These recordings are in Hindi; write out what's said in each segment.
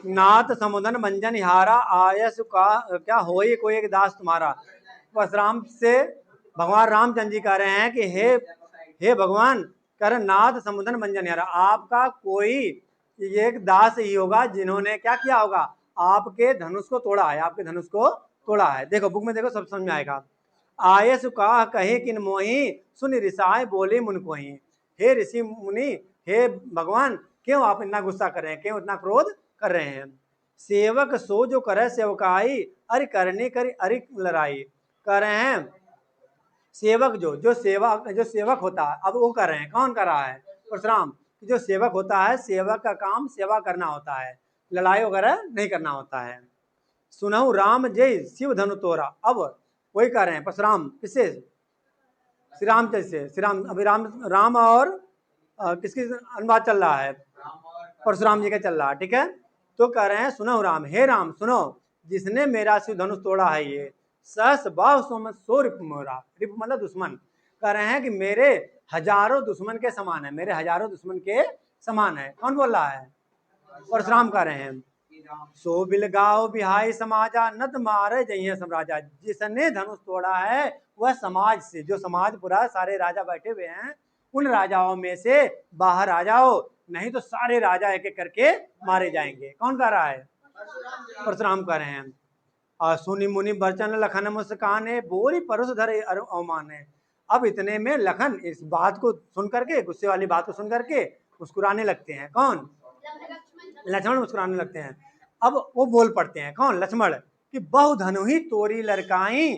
नाथ समुदन मंजन हारा आयस का क्या होई कोई एक दास तुम्हारा। परशुराम से भगवान रामचंद्र जी कह रहे हैं कि हे भगवान, कर नाथ समुदन मंजन हारा, आपका कोई एक दास ही होगा जिन्होंने क्या किया होगा, आपके धनुष को तोड़ा है, आपके धनुष को तोड़ा है। देखो बुक में देखो, सब समझ में आएगा। आयस का कहे किन मोही, सुन ऋषाय बोले मुन को ही। हे ऋषि मुनि, हे भगवान, क्यों आप इतना गुस्सा कर रहे हैं, क्यों इतना क्रोध कर रहे हैं। सेवक सो जो करे सेवकाई, अरे करने कर अरे लड़ाई। कह रहे हैं सेवक जो सेवक होता है, अब वो कर रहे हैं, कौन कर रहा है, परशुराम। जो सेवक होता है, सेवक का काम सेवा करना होता है, लड़ाई वगैरह नहीं करना होता है। सुनहु राम जय शिव धनु तोरा, अब वही कह रहे हैं परशुराम, किससे, श्री रामचंद्र से। श्री राम, अभी राम और किसकी अनुवाद चल रहा है, परशुराम जी का चल रहा है, ठीक है। तो कह रहे हैं सुनो राम, हे राम सुनो, जिसने मेरा शिव धनुष तोड़ा है, ये सहस बाहु सो रिप मोरा, रिप मतलब दुश्मन। कह रहे हैं कि मेरे हजारों दुश्मन के समान है, मेरे हजारों दुश्मन के समान है। कौन बोल रहा है, परशुराम कह रहे हैं। सो बिल गाओ बिहाई समाजा, नत मारे जइए सब राजा। जिसने धनुष तोड़ा है वह समाज से, जो समाज पूरा सारे राजा बैठे हुए हैं, उन राजाओं में से बाहर आ जाओ, नहीं तो सारे राजा एक एक करके मारे जाएंगे। कौन कह रहा है, परशुराम कह रहे हैं। सुनि मुनि बचन लखन मुस्काने, बोरी परुष धरे अवमाने। अब इतने में लखन इस बात को सुन करके, गुस्से वाली बात को सुन करके मुस्कुराने लगते हैं। कौन, लक्ष्मण मुस्कुराने लगते हैं। अब वो बोल पड़ते हैं, कौन, लक्ष्मण, कि बहु धनु ही तोरी लड़काई,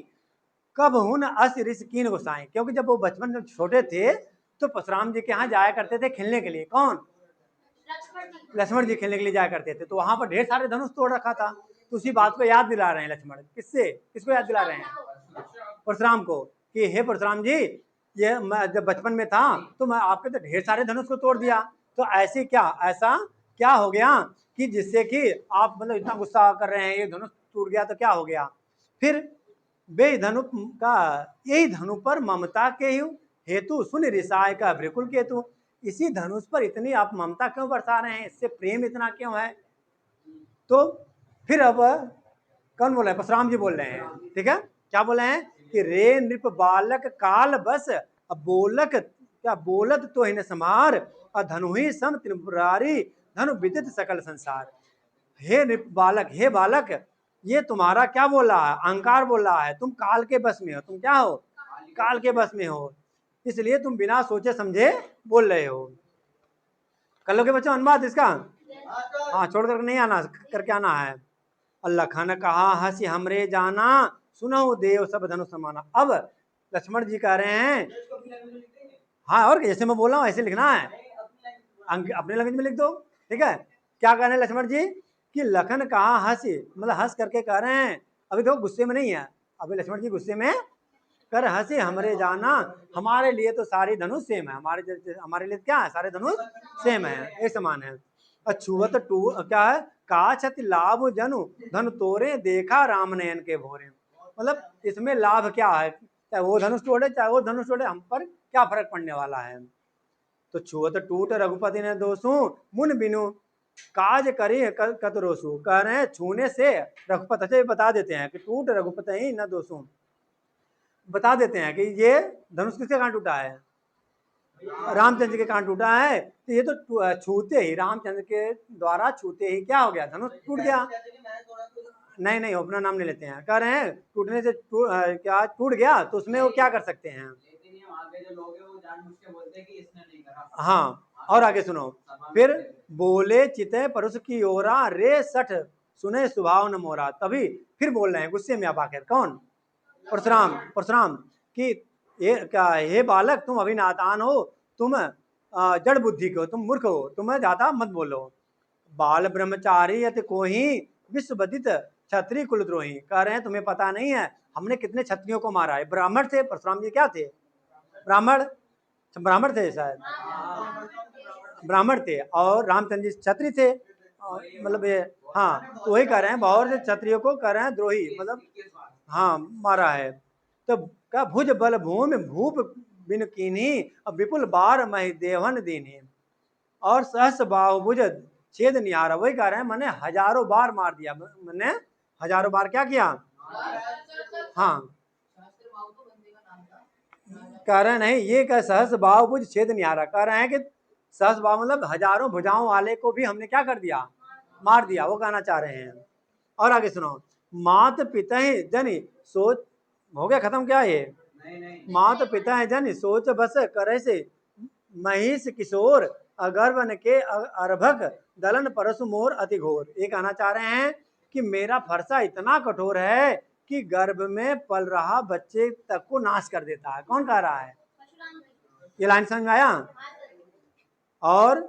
कब हुन अस ऋषि कीन गुसाई। क्योंकि जब वो बचपन में छोटे थे तो परशुराम जी के यहाँ जाया करते थे खेलने के लिए। कौन, लक्ष्मण जी खेलने के लिए जाया करते थे, तो वहां पर ढेर सारे धनुष तोड़ रखा था। तो उसी बात को याद दिला रहे हैं लक्ष्मण, किससे, किसको याद दिला रहे हैं, परशुराम को, कि हे परशुराम जी, ये मैं जब बचपन में था तो मैं आपके तो ढेर सारे धनुष को तोड़ दिया, तो ऐसे क्या, ऐसा क्या हो गया कि जिससे कि आप मतलब इतना गुस्सा कर रहे हैं, ये धनुष टूट गया तो क्या हो गया। फिर बे धनु का, यही धनु पर ममता के हेतु सुन रिसाय का भ्रिकुल केतु। इसी धनुष पर इतनी आप ममता क्यों बरसा रहे हैं, इससे प्रेम इतना क्यों है। तो फिर अब कौन बोल रहे हैं, परशुराम जी बोल रहे हैं, ठीक है। क्या बोले हैं कि रे नृप बालक काल बस, अब बोलक क्या बोलत तो इन समार, धनु ही सम त्रिपुरारी, धनु विदित सकल संसार। हे नृप बालक, हे बालक, ये तुम्हारा क्या बोल रहा है, अहंकार बोल रहा है, तुम काल के बस में हो, तुम क्या हो, काल के बस में हो, इसलिए तुम बिना सोचे समझे बोल रहे हो। कर लो के बच्चों अनुवाद इसका, हाँ छोड़ कर नहीं आना, करके आना है। लखन कहा हंसी हमरे जाना, सुनो देव सब धनु समाना। अब लक्ष्मण जी कह रहे हैं, हाँ और जैसे मैं बोल रहा हूँ ऐसे लिखना है, अपने लैंग्वेज में लिख दो, ठीक है। क्या कह रहे हैं लक्ष्मण जी, कि लखन कहा हंसी, मतलब हंस करके कह रहे हैं, अभी तो गुस्से में नहीं है, अभी लक्ष्मण जी गुस्से में कर हंसी हमरे जाना, हमारे लिए तो सारी धनुष सेम है, हमारे लिए क्या है, सारे धनुष सेम है, एक समान है। अछुअत टू क्या है, का छति लाभ जनु धनु तोरे, देखा राम नयन के भोरे। मतलब इसमें लाभ क्या है, चाहे वो धनुष तोड़े चाहे वो धनुष तोड़े, हम पर क्या फर्क पड़ने वाला है। तो छुअत टूट रघुपति ने दोषू, मुन बिनु काज करी कतरोसु। कह रहे हैं छूने से रघुपति, अच्छा बता देते हैं कि टूट रघुपति ही न दोषू, बता देते हैं कि ये धनुष किसके कारण टूटा है, रामचंद्र के कारण टूटा है। तो ये तो छूते ही, रामचंद्र के द्वारा छूते ही क्या हो गया, धनुष टूट गया। नहीं नहीं, अपना नाम नहीं लेते हैं, कह रहे हैं टूटने से क्या टूट गया, तो उसमें वो क्या कर सकते हैं। हाँ और आगे सुनो, फिर बोले चिते परुष की ओरा, रे सठ सुने स्वभाव न मोरा। तभी फिर बोल रहे हैं गुस्से में, अब आखिर कौन, परशुराम, परशुराम कि ये क्या, हे बालक तुम अभी नादान हो, तुम जड़ बुद्धि के हो, तुम मूर्ख हो, तुम्हें ज्यादा मत बोलो। बाल ब्रह्मचारी यत को ही विश्व बदित क्षत्रिय कुलद्रोही। कह रहे हैं तुम्हें पता नहीं है हमने कितने क्षत्रियों को मारा है। ब्राह्मण थे परशुराम जी, क्या थे, ब्राह्मण, ब्राह्मण थे शायद, ब्राह्मण थे, और रामचंद्र जी क्षत्रिय थे, मतलब ये, हाँ तो वही कह रहे हैं, बहुत से क्षत्रियो को कह रहे हैं द्रोही, मतलब हाँ मारा है। तो क्या भुज बल भूमि भूप बिन कीन्ही, विपुल बार मही देवन दीन्ही, और सहस बाहुभुज छेद निहारा, वही कह रहे हैं मैंने हजारों बार मार दिया, मैंने हजारों बार क्या किया। हाँ कह रहे नहीं, ये कह सहस भाव बुझ छेद निहारा, कह रहे हैं कि सहस भाव मतलब हजारों भुजाओं वाले को भी हमने क्या कर दिया, मार दिया, वो कहना चाह रहे हैं। और आगे सुनो, मात पिता ही जन सोच, हो गया खत्म क्या ये, मात पिता है जन सोच बस करे से, महिष किशोर अगर्वन के अर्भक दलन परसु मोर अति घोर। ये कहना चाह रहे हैं कि मेरा फरसा इतना कठोर है कि गर्भ में पल रहा बच्चे तक को नाश कर देता है। कौन कह रहा है, ये लाइन समझ में आया। और